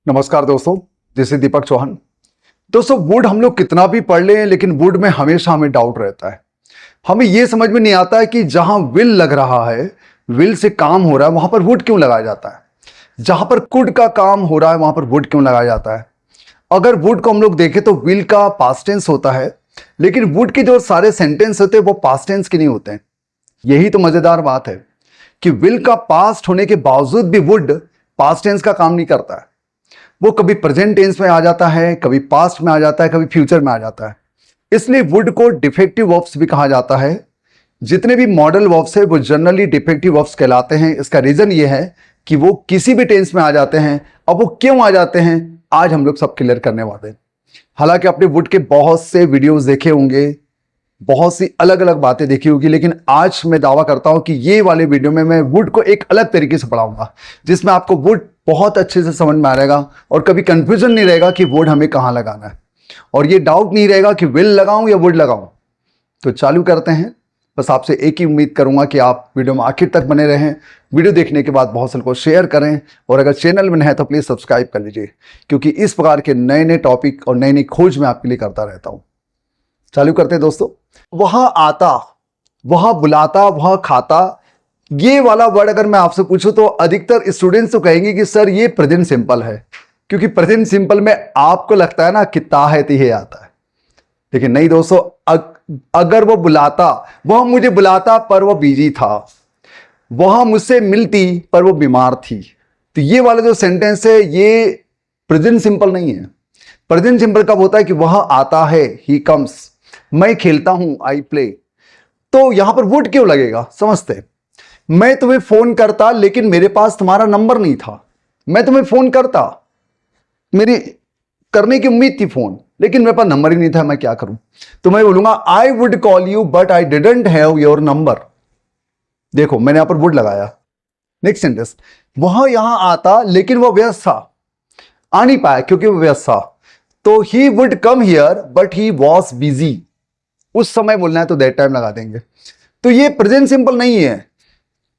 नमस्कार दोस्तों, this is दीपक चौहान। दोस्तों, वुड हम लोग कितना भी पढ़ लें, लेकिन वुड में हमेशा हमें डाउट रहता है। हमें यह समझ में नहीं आता है कि जहां विल लग रहा है, विल से काम हो रहा है, वहां पर वुड क्यों लगाया जाता है। जहां पर कुड का काम हो रहा है, वहां पर वुड क्यों लगाया जाता है। अगर वुड को हम लोग देखें तो विल का पास्ट टेंस होता है, लेकिन वुड के जो सारे सेंटेंस होते हैं वो पास्ट टेंस के नहीं होते हैं। यही तो मजेदार बात है कि विल का पास्ट होने के बावजूद भी वुड पास्ट टेंस का काम नहीं करता है। वो कभी प्रेजेंट टेंस में आ जाता है, कभी पास्ट में आ जाता है, कभी फ्यूचर में आ जाता है। इसलिए वुड को डिफेक्टिव वर्ब्स भी कहा जाता है। जितने भी मॉडल वर्ब्स है वो जनरली डिफेक्टिव वर्ब्स कहलाते हैं। इसका रीजन ये है कि वो किसी भी टेंस में आ जाते हैं। अब वो क्यों आ जाते हैं, आज हम लोग सब क्लियर करने वाले हैं। हालांकि आपने वुड के बहुत से वीडियोस देखे होंगे, बहुत सी अलग अलग बातें देखी होगी, लेकिन आज मैं दावा करता हूं कि ये वाले वीडियो में मैं वुड को एक अलग तरीके से पढ़ाऊंगा, जिसमें आपको वुड बहुत अच्छे से समझ में आ रहेगा और कभी कंफ्यूजन नहीं रहेगा कि वुड हमें कहां लगाना है, और ये डाउट नहीं रहेगा कि विल लगाऊं या वुड लगाऊं। तो चालू करते हैं। बस आपसे एक ही उम्मीद करूंगा कि आप वीडियो में आखिर तक बने रहें। वीडियो देखने के बाद बहुत सबको शेयर करें, और अगर चैनल में नए हैं तो प्लीज सब्सक्राइब कर लीजिए, क्योंकि इस प्रकार के नए नए टॉपिक और नई नई खोज मैं आपके लिए करता रहता हूं। चालू करते हैं दोस्तों। वहां आता, वहां बुलाता, वहां खाता, ये वाला वर्ड अगर मैं आपसे पूछूं तो अधिकतर स्टूडेंट्स तो कहेंगे कि सर ये प्रेजेंट सिंपल है, क्योंकि प्रेजेंट सिंपल में आपको लगता है ना कि ता है तिहे आता है। लेकिन नहीं दोस्तों, अगर वो बुलाता, वह मुझे बुलाता पर वो बिजी था, वह मुझसे मिलती पर वो बीमार थी, तो ये वाला जो सेंटेंस है ये प्रेजेंट सिंपल नहीं है। प्रेजेंट सिंपल कब होता है कि वह आता है, ही कम्स। मैं खेलता हूं, आई प्ले। तो यहां पर वुड क्यों लगेगा, समझते। मैं तुम्हें फोन करता लेकिन मेरे पास तुम्हारा नंबर नहीं था। मैं तुम्हें फोन करता, मेरी करने की उम्मीद थी फोन, लेकिन मेरे पास नंबर ही नहीं था, मैं क्या करूं। तो मैं बोलूंगा I would call you but I didn't have your number. देखो मैंने यहां पर वुड लगाया। नेक्स्ट सेंटेंस, वह यहां आता लेकिन वह व्यस्त था, आ नहीं पाया क्योंकि वह व्यस्त था। तो he would come here but he was busy. उस समय बोलना है तो दैट टाइम लगा देंगे। तो ये प्रेजेंट सिंपल नहीं है।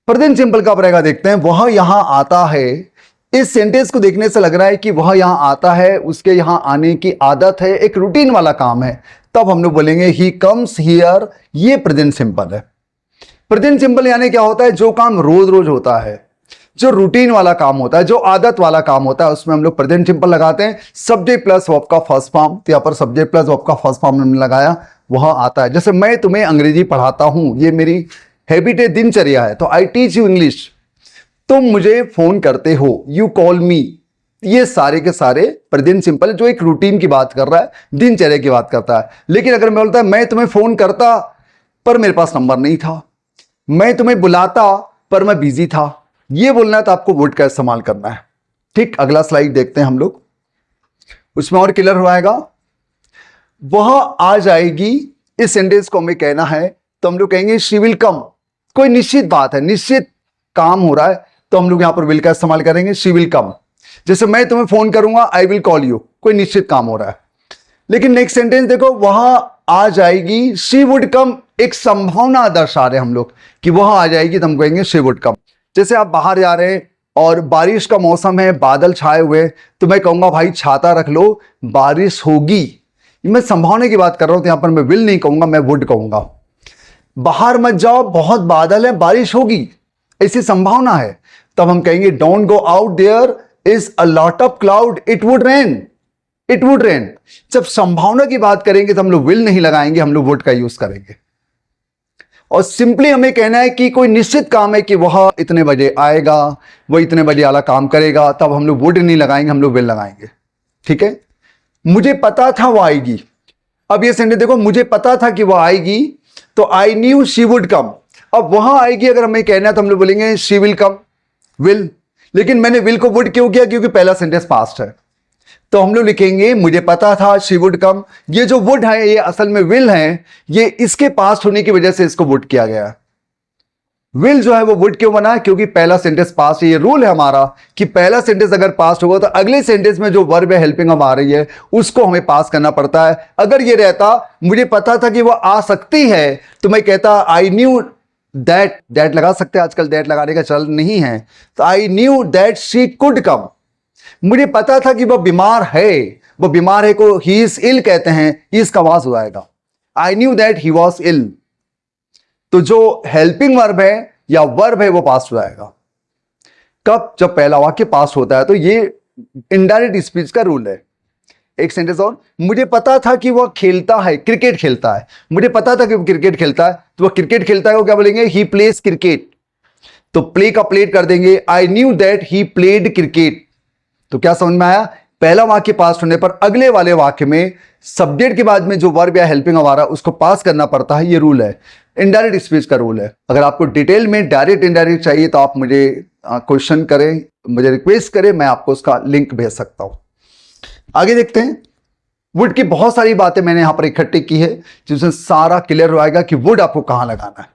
प्रेजेंट सिंपल कब रहेगा, देखते हैं। वह यहां आता है, इस सेंटेंस को देखने से लग रहा है कि वह यहां आता है, उसके यहां आने की आदत है, एक रूटीन वाला काम है, तब हम लोग बोलेंगे ही कम्स हियर। ये प्रेजेंट सिंपल है। प्रेजेंट सिंपल यानी क्या होता है, जो काम रोज रोज होता है, जो रूटीन वाला काम होता है, जो आदत वाला काम होता है, उसमें हम लोग प्रेजेंट सिंपल लगाते हैं। सब्जेक्ट प्लस वर्ब का फर्स्ट फॉर्म, तो यहां पर सब्जेक्ट प्लस वर्ब का फर्स्ट फॉर्म हमने लगाया, वह आता है। जैसे मैं तुम्हें अंग्रेजी पढ़ाता हूं, ये मेरी हैबिट है, दिनचर्या है, तो आई टीच यू इंग्लिश। तुम मुझे फोन करते हो, यू कॉल मी। ये सारे के सारे प्रेजेंट सिंपल, जो एक रूटीन की बात कर रहा है, दिनचर्या की बात करता है। लेकिन अगर मैं बोलता है मैं तुम्हें फोन करता पर मेरे पास नंबर नहीं था, मैं तुम्हें बुलाता पर मैं बिजी था, ये बोलना है तो आपको वुड का इस्तेमाल करना है। ठीक, अगला स्लाइड देखते हैं हम लोग, उसमें और क्लियर हो आएगा। वह आ जाएगी, इस सेंटेंस को हमें कहना है तो हम लोग कहेंगे शी विल कम। कोई निश्चित बात है, निश्चित काम हो रहा है, तो हम लोग यहां पर विल का इस्तेमाल करेंगे, शी विल कम। जैसे मैं तुम्हें फोन करूंगा, आई विल कॉल यू, कोई निश्चित काम हो रहा है। लेकिन नेक्स्ट सेंटेंस देखो, वह आ जाएगी, शी वुड कम, एक संभावना दर्शा रहे हम लोग कि वह आ जाएगी, तो हम कहेंगे शी वुड कम। जैसे आप बाहर जा रहे हैं और बारिश का मौसम है, बादल छाए हुए, तो मैं कहूंगा भाई छाता रख लो, बारिश होगी। मैं संभावना की बात कर रहा हूं, तो यहां पर मैं विल नहीं कहूंगा, मैं वुड कहूंगा। बाहर मत जाओ, बहुत बादल है, बारिश होगी, ऐसी संभावना है, तब हम कहेंगे don't go out, there is a lot of cloud, it would rain. It would rain. जब संभावना की बात करेंगे तो हम लोग विल नहीं लगाएंगे, हम लोग वुड का यूज करेंगे। और सिंपली हमें कहना है कि कोई निश्चित काम है कि वह इतने बजे आएगा, वह इतने बजे वाला काम करेगा, तब हम लोग वुड नहीं लगाएंगे, हम लोग विल लगाएंगे। ठीक है, मुझे पता था वो आएगी। अब ये सेंटेंस देखो, मुझे पता था कि वह आएगी, तो I knew she would come. अब वहां आएगी अगर हमें कहना है तो हम लोग बोलेंगे शी विल कम, विल। लेकिन मैंने विल को वुड क्यों किया, क्योंकि पहला सेंटेंस पास्ट है, तो हम लोग लिखेंगे मुझे पता था शी वुड कम। ये जो वुड है ये असल में विल है, ये इसके पास्ट होने की वजह से इसको वुड किया गया। विल जो है वो वुड क्यों बना है, क्योंकि पहला सेंटेंस पास्ट है। ये रूल है हमारा कि पहला सेंटेंस अगर पास्ट होगा तो अगले सेंटेंस में जो वर्ब है हेल्पिंग वर्ब आ रही है उसको हमें पास करना पड़ता है। अगर ये रहता मुझे पता था कि वो आ सकती है, तो मैं कहता आई न्यू दैट, दैट लगा सकते हैं, आजकल दैट लगाने का चल नहीं है, तो आई knew that she could come. मुझे पता था कि वह बीमार है, वो बीमार है को ही इज इल कहते हैं, इज का वाज हो जाएगा। I knew that he was ill, तो जो हेल्पिंग वर्ब है या वर्ब है वो पास्ट हो जाएगा। कब? जब पहला वाक्य पास्ट होता है। तो ये इनडायरेक्ट स्पीच का रूल है। एक सेंटेंस और, मुझे पता था कि वह खेलता है, क्रिकेट खेलता है। मुझे पता था कि वो क्रिकेट खेलता है, तो वह क्रिकेट खेलता है को क्या बोलेंगे? He plays cricket. तो प्ले का प्लेड कर देंगे, आई knew that he played cricket. तो क्या समझ में आया? पहला वाक्य पास्ट होने पर अगले वाले वाक्य में सब्जेक्ट के बाद में जो वर्ब या हेल्पिंग हमारा उसको पास करना पड़ता है। ये रूल है, इनडायरेक्ट स्पीच का रूल है। अगर आपको डिटेल में डायरेक्ट इनडायरेक्ट चाहिए तो आप मुझे क्वेश्चन करें, मुझे रिक्वेस्ट करें, मैं आपको उसका लिंक भेज सकता हूं। आगे देखते हैं। वुड की बहुत सारी बातें मैंने यहां पर इकट्ठी की है जिसमें सारा क्लियर हो जाएगा कि वुड आपको कहां लगाना है।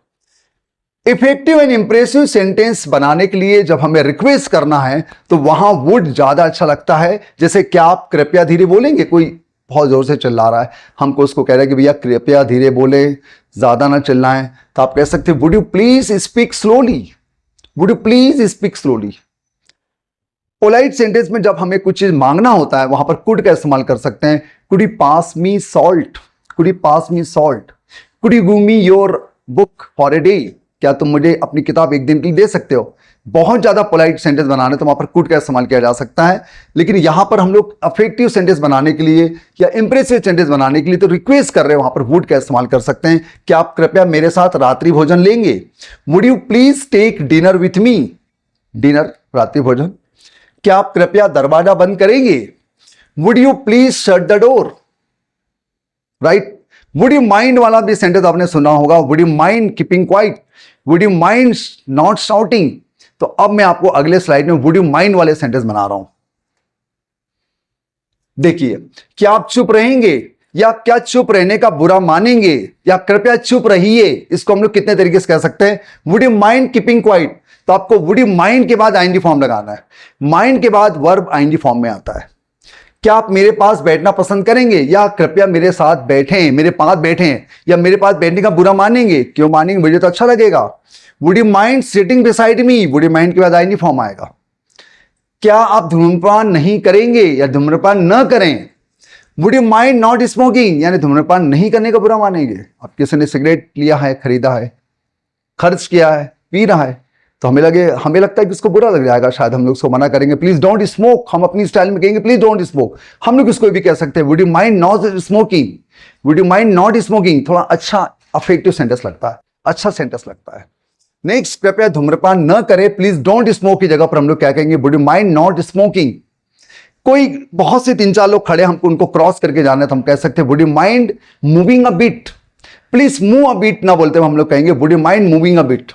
इफेक्टिव एंड इंप्रेसिव सेंटेंस बनाने के लिए जब हमें रिक्वेस्ट करना है तो वहां वुड ज्यादा अच्छा लगता है। जैसे क्या आप कृपया धीरे बोलेंगे? कोई बहुत जोर से चिल्ला रहा है, हमको उसको कह रहा है कि भैया कृपया धीरे बोले, ज्यादा ना चिल्लाएं, तो आप कह सकते हैं would you please speak slowly, would you please speak slowly. Polite sentence में जब हमें कुछ चीज मांगना होता है वहां पर कुड का इस्तेमाल कर सकते हैं। Could you pass me salt, could you pass me salt, could you give me your book for a day, क्या तुम मुझे अपनी किताब एक दिन के लिए दे सकते हो। बहुत ज्यादा पोलाइट सेंटेंस बनाने तो वहां पर कुड का इस्तेमाल किया जा सकता है। लेकिन यहां पर हम लोग अफेक्टिव सेंटेंस बनाने के लिए या इंप्रेसिव सेंटेंस बनाने के लिए तो रिक्वेस्ट कर रहे हैं, वहां पर वुड का इस्तेमाल कर सकते हैं। क्या आप कृपया मेरे साथ रात्रि भोजन लेंगे? Would you please take dinner with me, dinner रात्रि भोजन। क्या आप कृपया दरवाजा बंद करेंगे? Would you please shut the door, right. Would you mind वाला भी सेंटेंस आपने सुना होगा, would you mind keeping quiet, would you mind not shouting. तो अब मैं आपको अगले स्लाइड में वुड यू माइंड वाले सेंटेंस बना रहा हूं। देखिए, क्या आप चुप रहेंगे या क्या चुप रहने का बुरा मानेंगे या कृपया चुप रहिए, इसको हम लोग कितने तरीके से कह सकते हैं? Would you mind keeping quite, तो आपको वुड यू माइंड के बाद आईएनजी फॉर्म लगाना है। माइंड के बाद वर्ब आईएनजी फॉर्म में आता है। क्या आप मेरे पास बैठना पसंद करेंगे या कृपया मेरे साथ बैठें, मेरे पास बैठें, या मेरे पास बैठने का बुरा मानेंगे? क्यों मानेंगे? मुझे तो अच्छा लगेगा। Would you mind sitting beside me, would you mind के बाद आईएनजी फॉर्म आएगा। क्या आप धूम्रपान नहीं करेंगे या धूम्रपान न करें? Would you mind not smoking, यानी धूम्रपान नहीं करने का बुरा मानेंगे। अब किसी ने सिगरेट लिया है, खरीदा है, खर्च किया है, पी रहा है, तो हमें लगता है कि उसको बुरा लग जाएगा, शायद हम लोग उसको मना करेंगे, प्लीज डोंट स्मोक। हम अपनी स्टाइल में कहेंगे प्लीज डोंट स्मोक। हम लोग उसको भी कह सकते हैं would you mind not smoking, would you mind not smoking. थोड़ा अच्छा अफेक्टिव सेंटेंस लगता है, अच्छा सेंटेंस लगता है। नेक्स्ट, कृपया धूम्रपान न करें, प्लीज डोंट स्मोक की जगह पर हम लोग क्या कहेंगे? Would you mind not smoking. कोई बहुत से 3-4 लोग खड़े, हमको उनको क्रॉस करके जाना है तो हम कह सकते हैं would you mind moving a bit, please move a bit ना बोलते हम लोग कहेंगे would you mind moving a bit.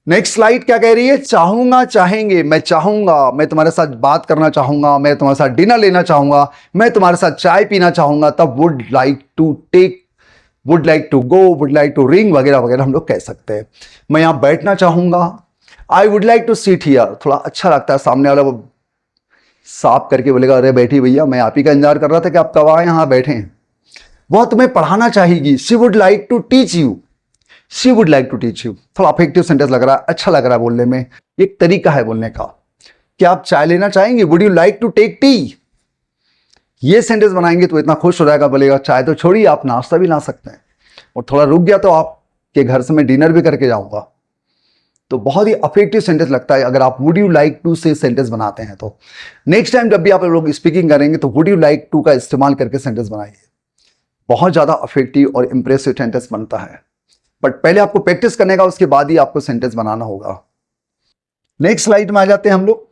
Next slide क्या कह रही है? चाहूंगा, चाहेंगे, मैं चाहूंगा, मैं तुम्हारे साथ बात करना चाहूंगा, मैं तुम्हारे साथ डिनर लेना चाहूंगा, मैं तुम्हारे साथ चाय पीना चाहूंगा, तब would like to take, would like to go, would like to ring वगैरह वगैरह हम लोग कह सकते हैं। मैं यहां बैठना चाहूंगा, I would like to seat here, थोड़ा अच्छा लगता है, सामने वाला वो साफ करके बोलेगा अरे बैठी भैया, मैं आप ही का इंतजार कर रहा था कि आप कब आए यहां बैठे। वह तुम्हें पढ़ाना चाहेगी, she would like to teach you, she would like to teach you. थोड़ा अफेक्टिव सेंटेंस लग रहा है, अच्छा लग रहा है बोलने में, एक तरीका है बोलने का। क्या आप चाय लेना चाहेंगे? Would you like to take tea. ये सेंटेंस बनाएंगे तो इतना खुश हो जाएगा, बोलेगा चाय तो छोड़िए, आप नाश्ता भी ला सकते हैं, और थोड़ा रुक गया तो आपके घर से मैं डिनर भी करके जाऊंगा। तो बहुत ही अफेक्टिव सेंटेंस लगता है अगर आप वुड यू लाइक टू से सेंटेंस बनाते हैं तो। नेक्स्ट टाइम जब भी आप लोग स्पीकिंग करेंगे तो वुड यू लाइक टू का इस्तेमाल करके सेंटेंस बनाइए, बहुत ज्यादा अफेक्टिव और इंप्रेसिव सेंटेंस बनता है। बट पहले आपको प्रैक्टिस करने का, उसके बाद ही आपको सेंटेंस बनाना होगा। नेक्स्ट स्लाइड में आ जाते हैं हम लोग।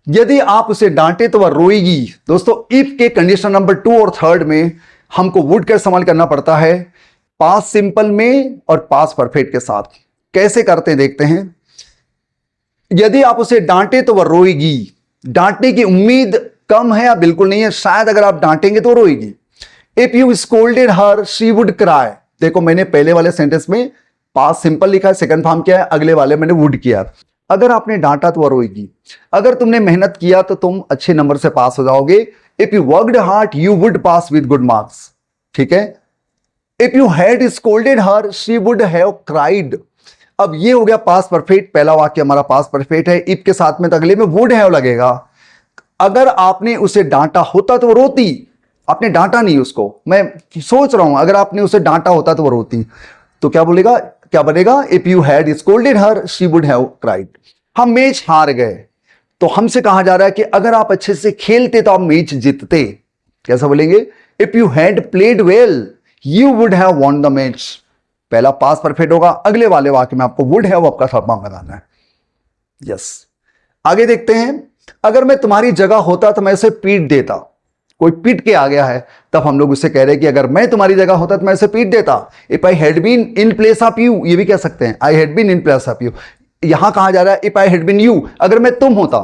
यदि आप उसे डांटे तो वह रोएगी। दोस्तों, इफ के कंडीशन नंबर 2 और 3 में हमको वुड का इस्तेमाल करना पड़ता है, पास्ट सिंपल में और पास्ट परफेक्ट के साथ। कैसे करते हैं देखते हैं। यदि आप उसे डांटे तो वह रोएगी, डांटने की उम्मीद कम है या बिल्कुल नहीं है, शायद अगर आप डांटेंगे तो रोएगी। If you scolded her she would cry. देखो, मैंने पहले वाले सेंटेंस में पास्ट सिंपल लिखा है, सेकंड फॉर्म किया है, अगले वाले मैंने वुड किया। अगर आपने डांटा तो वह रोएगी। अगर तुमने मेहनत किया तो तुम अच्छे नंबर से पास हो जाओगे। If you worked hard you would pass with good marks. ठीक है। If you had scolded her she would have cried. अब ये हो गया पास्ट परफेक्ट, पहला वाक्य हमारा पास्ट परफेक्ट है। इफ के साथ में तो अगले में वुड हैव लगेगा। अगर आपने उसे डांटा होता तो वो रोती, आपने डांटा नहीं उसको, मैं सोच रहा हूं अगर आपने उसे डांटा होता तो वो रोती, तो क्या बोलेगा, क्या बनेगा, if you had scolded her she would have cried. हम मैच हार गए, तो हमसे कहा जा रहा है कि अगर आप अच्छे से खेलते तो आप मैच जीतते। कैसा बोलेंगे, if you had played well you would have won the match. पहला पास्ट परफेक्ट होगा, अगले वाले वाक्य में आपको वुड हैव आपका थर्ड फॉर्म लगाना है। यस, आगे देखते हैं। अगर मैं तुम्हारी जगह होता तो मैं इसे पीट देता। कोई पीट के आ गया है, तब हम लोग उससे कह रहे हैं कि अगर मैं तुम्हारी जगह होता तो मैं इसे पीट देता। If I had been in place of you, ये भी कह सकते हैं, I had been in place of you. यहां कहा जा रहा है if I had been you, अगर मैं तुम होता,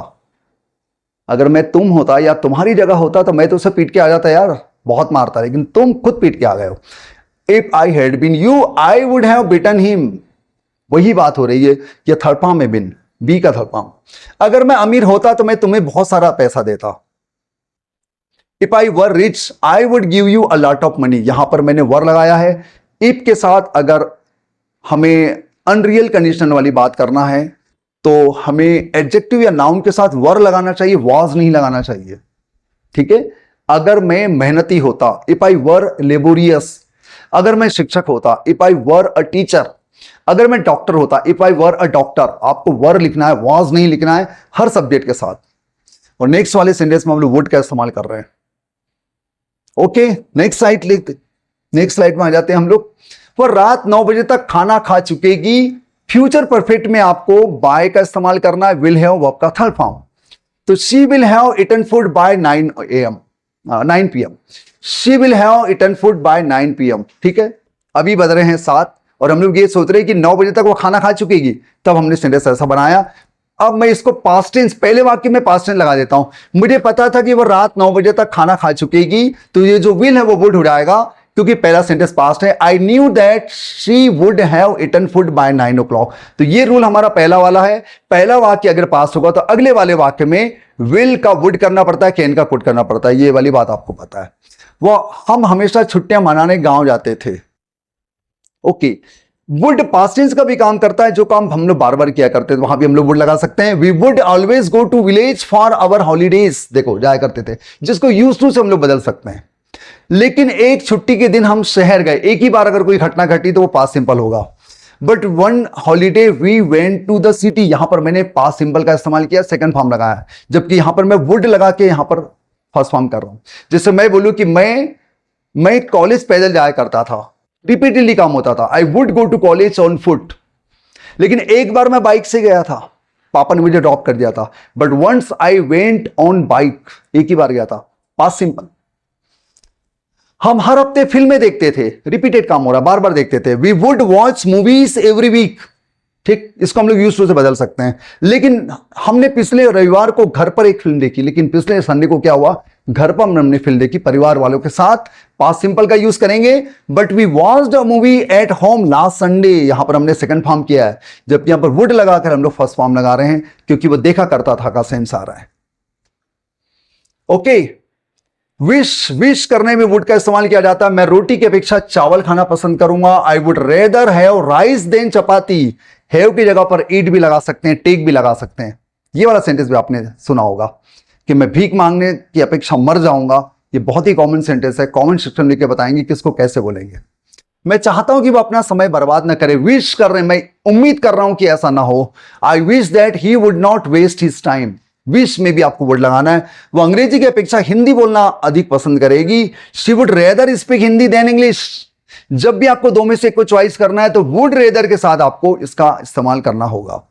अगर मैं तुम होता या तुम्हारी जगह होता तो मैं तो उसे पीट के आ जाता यार, बहुत मारता, लेकिन तुम खुद पीट के आ गए हो। If I had been you I would have beaten him. वही बात हो रही है, ये थर्ड फॉर्म में बिन, बी का थर्ड फॉर्म। अगर मैं अमीर होता तो मैं तुम्हें बहुत सारा पैसा देता। If I were rich I would give you a lot of money. यहां पर मैंने वर लगाया है। इफ के साथ अगर हमें अनरियल कंडीशन वाली बात करना है तो हमें एडजेक्टिव या नाउन के साथ वर लगाना चाहिए, वाज नहीं लगाना चाहिए। ठीक है, अगर मैं मेहनती होता, इफ आई वर लेबोरियस। अगर मैं शिक्षक होता, if I were a teacher. अगर मैं डॉक्टर होता, if I were a doctor. आपको वर लिखना है, वाज नहीं लिखना है, हर सब्जेक्ट के साथ। और नेक्स्ट वाले सेंटेंस में हम लोग वुड का इस्तेमाल कर रहे हैं। ओके, नेक्स्ट स्लाइड लिखते, नेक्स्ट स्लाइड में आ जाते हैं हम लोग। वह रात 9 बजे तक खाना खा चुकेगी। फ्यूचर परफेक्ट में आपको बाय का इस्तेमाल करना है, विल हैव वर्ब का थर्ड फॉर्म। तो she will have eaten food by 9 PM। She will have eaten food by 9 PM। ठीक है, अभी बज रहे हैं 7 और हम लोग ये सोच रहे हैं कि 9 बजे तक वो खाना खा चुकेगी, तब हमने सेंटेंस ऐसा बनाया। अब मैं इसको पास्ट टेंस, पहले वाक्य में पास्ट टेंस लगा देता हूं। मुझे पता था कि वो रात 9 बजे तक खाना खा चुकेगी, तो ये जो विल है वो वुड हो जाएगा, क्योंकि पहला सेंटेंस पास्ट है। I knew that she would have eaten food by 9 o'clock। तो ये रूल हमारा पहला वाला है। पहला वाक्य अगर पास्ट होगा तो अगले वाले वाक्य में विल का वुड करना पड़ता है, कैन का कुड करना पड़ता है। ये वाली बात आपको पता है। वो हम हमेशा छुट्टियां मनाने गांव जाते थे। ओके, वुड पास्ट टेंस का भी काम करता है, जो काम हम लोग बार बार किया करते थे वहां भी हम लोग वुड लगा सकते हैं। We would always go to village for our holidays. देखो, जाया करते थे, जिसको यूज टू से हम लोग बदल सकते हैं। लेकिन एक छुट्टी के दिन हम शहर गए, एक ही बार अगर कोई घटना घटी तो वो पास्ट सिंपल होगा। But one holiday we went to the city, यहां पर मैंने पास्ट सिंपल का इस्तेमाल किया, सेकंड फॉर्म लगाया, जबकि यहां पर मैं वुड लगा के यहां पर फर्स्ट फॉर्म कर रहा हूं। जैसे मैं बोलूं कि मैं कॉलेज पैदल जाया करता था, रिपीटेडली काम होता था। I would go to college on foot. लेकिन एक बार मैं बाइक से गया था, पापा ने मुझे ड्रॉप कर दिया था। But once I went on bike, एक ही बार गया था, पास्ट सिंपल। हम हर हफ्ते फिल्में देखते थे, रिपीटेड काम हो रहा, बार बार देखते थे। We would watch movies every week. ठीक, इसको हम लोग यूज टू से बदल सकते हैं। लेकिन हमने पिछले रविवार को घर पर एक फिल्म देखी, लेकिन पिछले संडे को क्या हुआ, घर पर हमने फिल्म देखी परिवार वालों के साथ। पास्ट सिंपल का यूज करेंगे। But we watched a movie at home last Sunday, यहां पर हमने सेकंड फॉर्म किया है, जबकि यहां पर वुड लगाकर हम लोग फर्स्ट फॉर्म लगा रहे हैं, क्योंकि वो देखा करता था का सेंस आ रहा है। ओके, विश करने में वुड का इस्तेमाल किया जाता है। मैं रोटी की अपेक्षा चावल खाना पसंद करूंगा। I would rather have rice than chapati. Have की जगह पर ईट भी लगा सकते हैं, टेक भी लगा सकते हैं। ये वाला सेंटेंस भी आपने सुना होगा कि मैं भीख मांगने की अपेक्षा मर जाऊंगा। ये बहुत ही कॉमन सेंटेंस है, कॉमन सेक्शन लेके बताएंगे किसको कैसे बोलेंगे। मैं चाहता हूं कि वो अपना समय बर्बाद ना करे। विश कर रहे हैं, मैं उम्मीद कर रहा हूं कि ऐसा ना हो। I wish that he would not waste his time. Wish में भी आपको वर्ड लगाना है। वो अंग्रेजी की अपेक्षा हिंदी बोलना अधिक पसंद करेगी। She would rather speak Hindi than English. जब भी आपको दो में से कोई चॉइस करना है तो वुड रेदर के साथ आपको इसका इस्तेमाल करना होगा।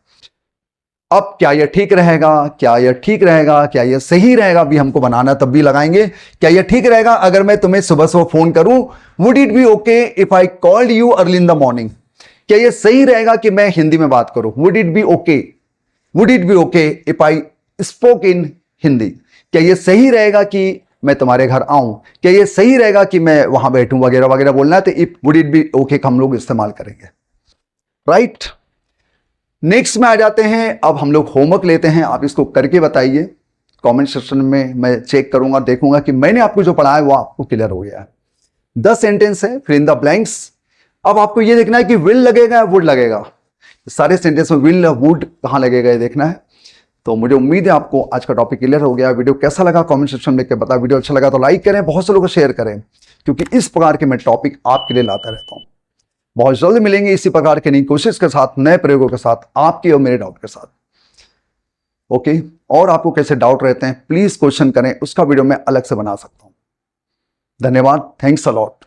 अब क्या यह ठीक रहेगा, क्या यह ठीक रहेगा, क्या यह सही रहेगा भी हमको बनाना, तब भी लगाएंगे। क्या यह ठीक रहेगा अगर मैं तुम्हें सुबह सुबह फोन करूं? Would it be okay if I called you early in the morning. क्या यह सही रहेगा कि मैं हिंदी में बात करूं? Would it be okay, would it be okay if I spoke in Hindi. क्या यह सही रहेगा कि मैं तुम्हारे घर आऊं? क्या यह सही रहेगा कि मैं वहां बैठूं, वगैरह वगैरह बोलना है, तो if would it be okay हम लोग इस्तेमाल करेंगे। राइट, नेक्स्ट में आ जाते हैं। अब हम लोग होमवर्क लेते हैं, आप इसको करके बताइए। कमेंट सेक्शन में मैं चेक करूंगा, देखूंगा कि मैंने आपको जो पढ़ाया वो आपको क्लियर हो गया है। 10 सेंटेंस है, फिर इन द ब्लैंक्स। अब आपको ये देखना है कि विल लगेगा या वुड लगेगा। सारे सेंटेंस में विल वुड कहाँ लगेगा ये देखना है। तो मुझे उम्मीद है आपको आज का टॉपिक क्लियर हो गया। वीडियो कैसा लगा कमेंट सेक्शन में लिख के बता। वीडियो अच्छा लगा तो लाइक करें, बहुत से लोगों को शेयर करें, क्योंकि इस प्रकार के मैं टॉपिक आपके लिए लाता रहता हूं। बहुत जल्द मिलेंगे इसी प्रकार की नई कोशिश के साथ, नए प्रयोगों के साथ, आपके और मेरे डाउट के साथ। ओके, और आपको कैसे डाउट रहते हैं प्लीज क्वेश्चन करें, उसका वीडियो मैं अलग से बना सकता हूं। धन्यवाद, थैंक्स अ लॉट।